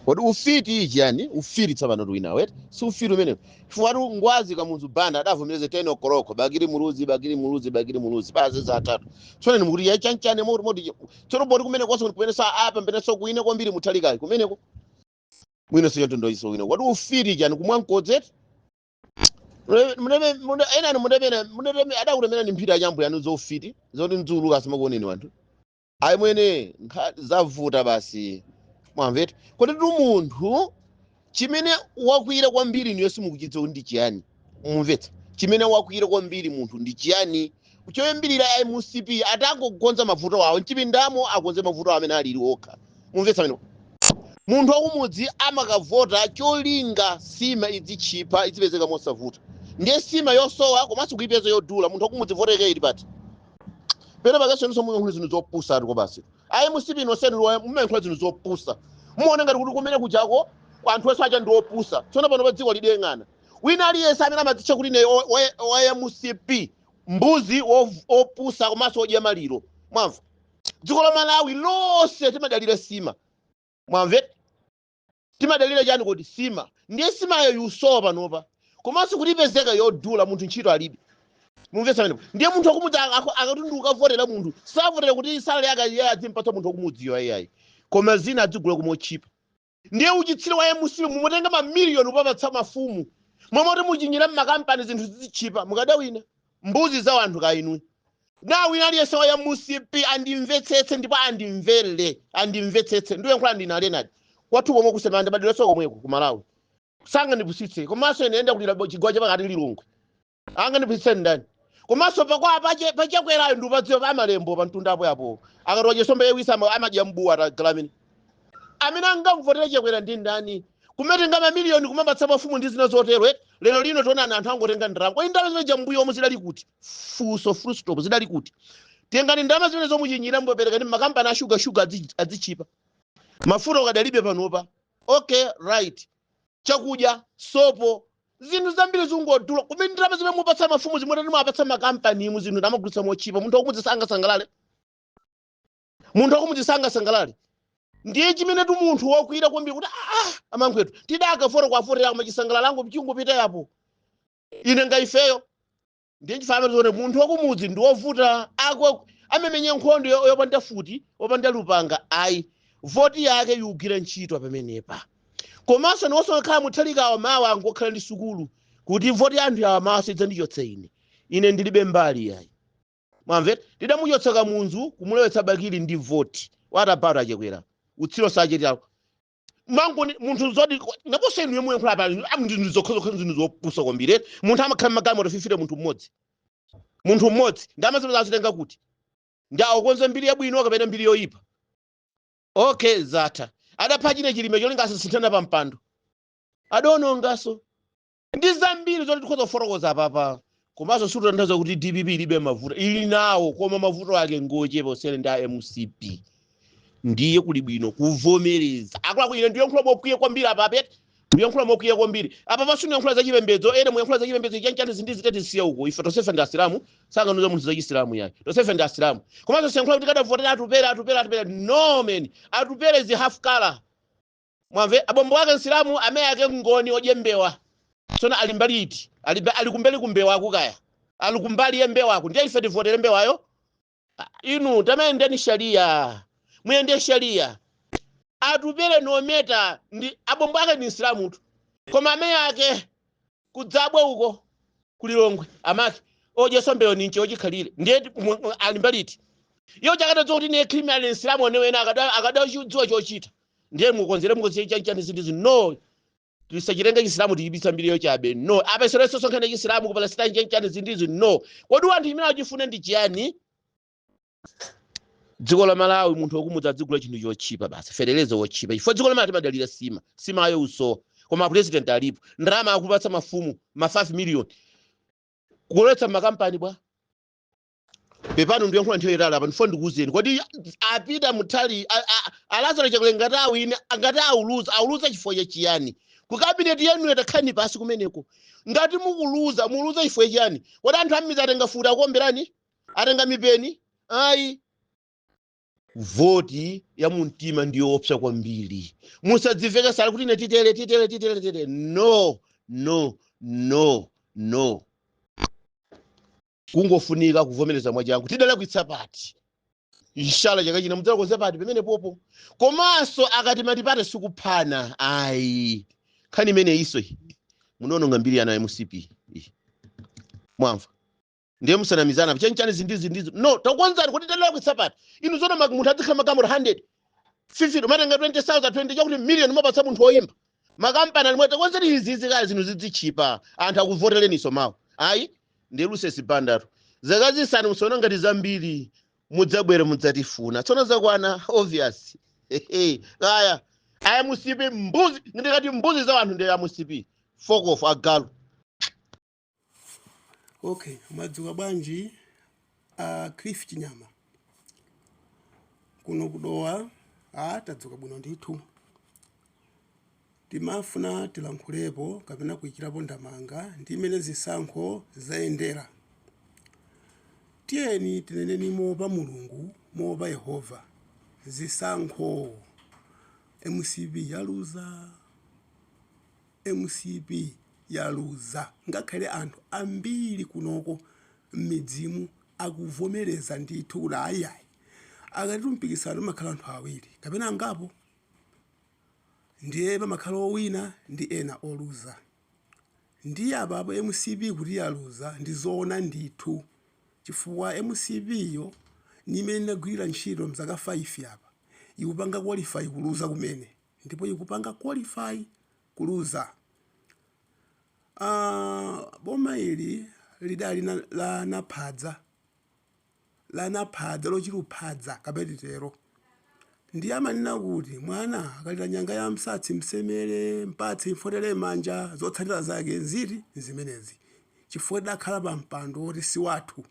Kodi ufiti iji yani ufiti tsapano tuwina wet si ufiti umene chifukwa ngwazi kamunzu banda adavomereze 10 o'clock bagiri muluzi paze za atatu tsone mukuti ya chanchane moti tsono bodi kumene kwaso kumene sa apa mbene so kuine kwambiri muthalikayi kumeneko mwino siyo tondo iso wina kodi ufiti iji yani kumwankodzeti munebe adakulemera ni mphira yambo yanu zofiti zoti nzulu kasimakuoneni wanthu ayi mwene zavuta basi mwamveti kodi munthu chimene wakwira kwambiri niyo simukuchitsa ndi chiyani mumvetsa chimene wakwira kwambiri munthu ndi chiyani choyambirira MCP atangogonza mavuto awo mchipindamo akonze mavuto amene alili okha mumvetsa mene munthu wakumudzi amakavota cholinga sima idzichipa idzipezeka mosavuta ndiye sima yosowa komanso kuipeza yodula munthu wakumudzi voteke ili pati pena pakasoniso muyankhula zinthu zopusa atiko basi MCP inosendiwa muyankhula zinthu zopusa muone ngati kuti kumene kujako anthu ese acha ndi opusa tsono pano pa dziko lideng'ana wina aliyense amene amadzitcha kuti ne wa MCP mbuzi opusa komanso odya maliro mwamva dziko la Malawi lonse timadalira sima mwamveti timadalira chani kodi sima ndiye simayo yusowa panopa komanso kuti ipezeka yodula munthu ntchito alibe mumvetsa pamenepo ndiye munthu wakumudzi akatunduka votera munthu savotera kuti salale yake adzimpatsa munthu wakumudziyo ayayi koma zina adzigula kumochipa ndiye uchitsire wa MCP mumutenga mamiliyoni upapatsa mafumu momoti muchinyira mmakampani zinthu zichipa mukadawina mbuzi za anthu kainu na wina aliyense wa MCP andimvetsetse ndipo andimvetsetse ndiye nkhula ndina Leonard kwathu pomwe kusemanda badileso komweko ku Malawi sanga ndipusitse komanso ine kulira chigwa chapakati lilongwe anga ndipusitse ndani komanso pakwa pachakwerayo ndiupadziwa pa malembo pa mtundapo yapo akatoa chesombe yewisa amadya mbuwa atagalamini amene angamvotera chakwera ndi ndani kumetenga mamiliyoni kumapatsa mafumu ndi zina zotero lero lino tiona anthu angotenga ndalama kodi ndalama zimene jambuyo omwe zidali kuti full stop zidali kuti tengani ndalama zimene zomuchinyira mbopereka ndi makampani a sugar adzichipa mafuta ukadalibe panopa okay right chakudya sopo zinthu zambiri zingodula kumene ndalama zimene mupatsa mafumu zimwe mapatsa makampani imu zinthu amagulitsa mochipa munthu wakumudzi sangasangalale ndiye chimene tu munthu wakwira kwambiri kuti amankwetu tidaka foro kwa foro yakoma chisangalalo langu mchingupita yapo ine ngaifeyo ndiye chifamene zone munthu wakumudzi ndi wovuta amemenya nkhondo yopanda futi wopanda lupanga ayi voti yake yugwira ntchito pamenepa komanso niwosonakhala muthalikawa mawa angokhala ndi sukulu kuti voti anthu yawa mawa sidza ndichotse ine ndilibe mbali yayi mwamveti ndidamuchotsa kamunzu kumulowetsa bakili ndi voti watapata achekwera utsiro sachitira mango munthu zodi naponso inu yomwe yankhula pali ndizokhoza zinthu zopusa kwambiri munthu amakhala magamo otofifire munthu mmodzi ndamazimene azitenga kuti ndi akonze mbiri yabwino kapena mbiri yoyipa okay zatha adapha chine chilime cholinga asasinthana pa mpando adonongaso ndi zambiri zoti tikhoza kufotokoza apapa komanso sikutanthauza kuti DPP ilibe mavuto ili nawo koma mavuto ake ngochepa osiyana ndi a MCP ndiye kuli bwino kuvomereza akula kuine ndiyo nkhula mokwiye kwambiri apapeti ndiyo nkhula mokwiye kwambiri apa pasuni nkhula za chipembedzo ene muyankhula za chipembedzo chanchani zinthu zitete siya uko ife tosefe ndi asilamu sanganuza munthu za chisilamu yayi tosefe ndi asilamu komanso senkhula kuti kadavotera atupere no man atupere zi half color mwamve abombo wake nsilamu amene ake ngoni odyembewa sona ali mbali iti ali kumbali kumbewa akukaya ali kumbali yembewa aku ndiye ife tivotere mbewayo inu tamene ndeni sharia muyende sharia atupere nometa ndi abombo ake ni nsilamu tu koma amene ake kudzabwe uko kulilongwe amake oje sombeyo ninche ochikhalire ndiye ali mbali iti iyo chakatadzo kuti ne criminal nsilamu onewena akadachidziwa chochita ndiye mukonzere chanchani zinthu no tisachitenge chisilamu tiyibisa mbiriyo chabe no apesereso sonkhane chisilamu kupala sita chanchani zinthu no kodi anthu imene achifuna ndi chiyani dziko la Malawi munthu wakumudzi adzigula chinthu chochipa basi ferelezo wochipa ifo dziko la Malawi timadalira sima ayo uso koma president alipo ndalama akupatsa mafumu ma 5 million kuletsa makampani bwa pepano ndiyo nkhula nthawi itali apa ndifo ndikuwuzeni kodi apita mutali Lazarus Chakwera ngati auluza chifukwa chachiyani ku cabinet yenu yatakhani pasi kumeneko ngati muluza chifukwa chachiyani kodi anthu amiza atenga futa akomberani atenga mipeni ayi voti ya mumtima ndiyoopsa kwambiri. Musadziveke sala kuti ine titere. No. Kungofunika kuvomereza mwachangu tidalakwitsa pati. Inshallah chaka chino mudzakonza pati pamene popo. Komanso akati matipata sikuphana ayi. Khani imene iso munono mbiri ana MCP. Mwamva. Ndiye musanamizana chanchani zindizo. No, takonzani kuti tidalakwitsa pati. Inu zona munthu adzikhala makamura 100. 50 matenga 20,000 20 chakuti million mapatsa munthu oyimba. Makampani alimwe takonzani izizi kale zinthu zidzichipa. Anthu akuvoteleniso mawu. Ayi. Ndiye lusesi bandaro. Zakazi zisanu musona ngati zambiri. Mudzabwera mudzatifuna. Tsono zakwana obvious. Kaya aya musipi mbuzi ndikati mbuzi za anthu ndi musipi. Fuck off agalu. Okay, madzuka bwanji Cliff Chinyama. Kuno kudowa tadzuka bwino ndithu. Timafuna tilankhulepo kapena kuichirapo ndamanga ndi imene zisankho zayendera. Tiyeni tineneni moopa Mulungu, moopa Yehova. Zisankho MCP yaluza. Ngakhale anthu ambiri kunoko m'midzimu akuvomereza ndithu kuti ayayi. Akati mpikisano makhala anthu awiri kapena angapo. Ndiye pamakhala owina ndi ena oluza. Ndiye apapo MCP kuti yaluza ndizoona ndithu. Chifukwa MCP yo nimene nagwirira ntchito mzaka 5 apa. Ikupanga qualify kuluza kumene. Ndipo ikupanga qualify kuluza. Boma ili lidali la naphadza lochiluphadza kapetitero. Ndiye amanena kuti mwana akalira nyanga ya msatsi msemere mpatse mfotele manja zotsatira zake nziti zimenezi. Chifukwa dakhala pa mpando oti si wathu.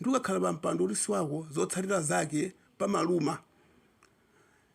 Ndikakhala pa mpando oti si wako zotsatira zake pamaluma.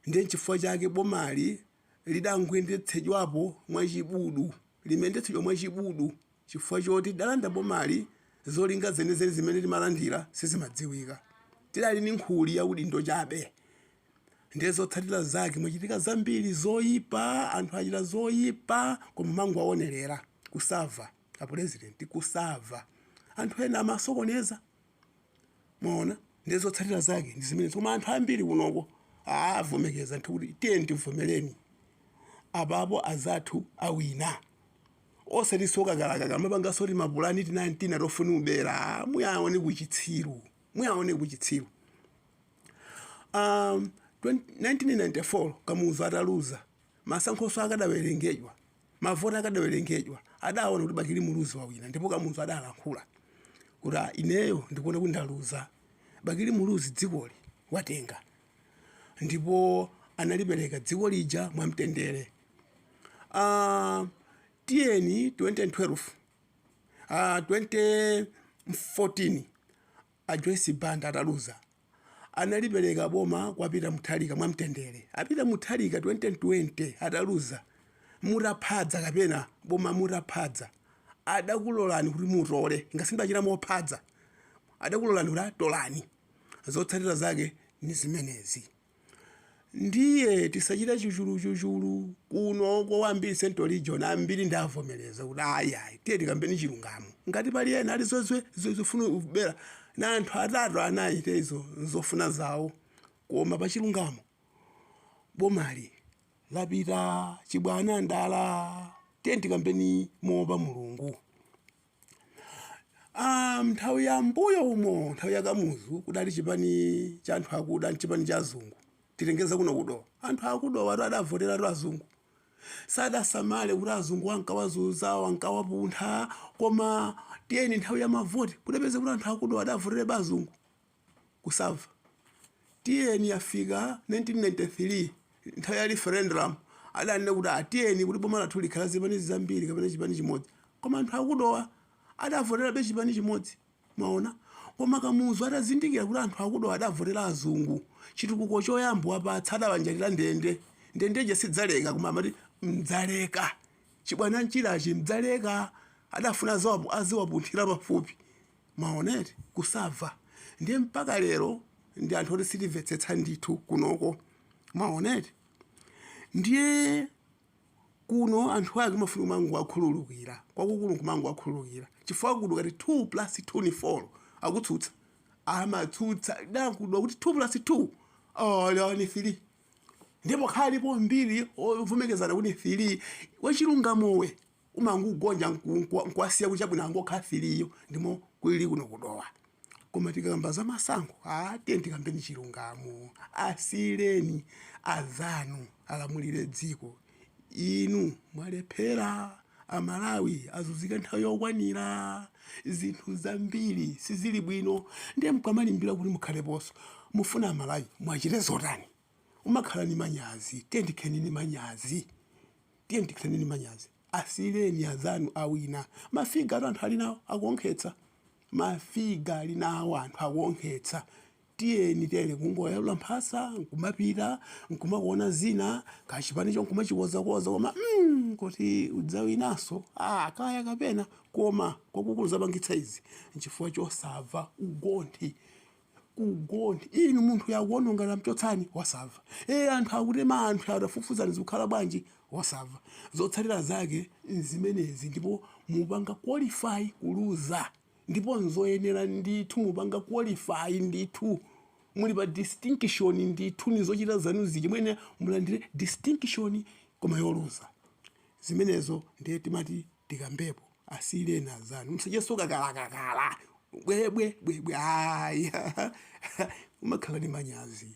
Ndiye chifukwa chake bomali lidangwendetsedwapo mwachibudu. Limendetsedwa mwachibudu chifukwa choti dalanda bomali zolinga zenezene zimene limalandira sizimadziwika. Tidali ni nkhuli ya udindo chabe. Ndiye zotsatira zake mwachitika zambiri zoyipa, anthu achita zoyipa koma mangu aonerera kusava a president kusava. Anthu ena amasokoneza. Mwaona? Ndiye zotsatira zake ndi zimene koma anthu ambiri kunoko avomekeza nthu kuti tiye tivomereni. Abapo azathu awina. Osati soka galagaga mabanga sori mapulani 19 atofuna ubera muyaone kuchitsiru 1994 kamuzu ataluza masankhoso akadawerengedwa mavota akadawerengedwa adaona kuti Bakili Muluzi wawina ndipo kamuzu adalankhula kuti ineyo ndikuona kuti ndaluza Bakili Muluzi dzikoli watenga ndipo analipereka dziko lija mwamtendere. Tiyeni 2014 Joyce Banda ataluza analipereka boma kwa Peter Mutharika mwamtendere. Apita Mutharika 2020 ataluza muraphadza kapena boma muraphadza adakulolani kuti mutole ngasindachira mophadza adakulolani kuti tolani. Zotsatira zake ni zimenezi. Ndiye tisachita chuchulu kuno kwa wambiri Central Region ambiri ndavomereza kuti ayayi tiye tikambeni chilungamo. Ngati pali ena ali zofuna ubera na anthu atatu anayi tezo nzofuna zawo koma pa chilungamo bomali lapita chibwana ndala tiye tikambeni moopa Mulungu. Nthawi ya mbuyo umo nthawi ya kamuzu kudali chipani cha anthu akuda chipani cha azungu. Tilengeza kuno kudo anthu akudo watu adavotera azungu sadasamale kuti azungu wankawazuza wankawapuntha koma tiyeni nthawi ya mavoti kudapeze kuti anthu akudo adavotera azungu kusava. Tiyeni yafika 1993 nthawi ya referendum adanena kuti atiyeni kuti boma lathu likhala zipani zambiri kapena chipani chimodzi koma anthu akudowa adavotera chipani chimodzi. Mwaona koma kamuzu atazindikira kuti anthu akudowa adavotera azungu chitukuko choyamba wapatsa adawanjalira ndendeje sidzaleka koma amati mdzaleka chibwana nchirachi mdzaleka adafuna aziwapunthira pafupi. Maonete kusava ndiye mpaka lero ndi anthu oti sitimvetsetsa ndithu kunoko maoneti ndiye kuno anthu ake mafuna kumangu akhululukira kwakukulu kumangu akhululukira chifukwa kuno kati 2 plus 2 ni 4 akutsutsa amatsutsa dankudwa kuti 2 plus 2 ni 3 ndipo khalipo mbiri ovumekezana kuti 3 wachilungamowe umangu ugonja nkwasiya kuchabwino angokha 3yo ndimo kwili kuno kudowa koma tikamba za masankho tiye tikambeni chilungamo asileni azanu alamulire dziko inu mwalephera amalawi azuzika nthawi yokwanira zinthu zambiri sizili bwino ndiye mkamalimbira kuti mukhaleponso mufuna amalawi mwachite zotani umakhala ni manyazi tiye ndikheni ni manyazi asileni azanu awina mafiga atu anthu ali nawo akuonkhetsa mafiga ali nawo anthu akuonkhetsa tiyeni tele kungoyalula mphasa nkumapita nkumakuona zina kachipanicho nkumachiwozakoza koma kuti udzawinaso kaya kapena koma kwakukulu zapangitsa izi nchifukwa chosava ugonthi inu munthu yakuonongana mchotsani wasava anthu akutema anthu adafufuzani zikukhala bwanji wasava zotsatira zake nzimenezi ndipo mupanga qualify kuluza ndipo nzoyenera ndithu mupanga qualify ndithu muli pa distinction ndithu nizochita zanu ziji mwene mulandire distinction koma yoluza zimenezo ndiye timati tikambepo asileni azanu msajesoka kalakakala bwebwe aya umakhala ni manyazi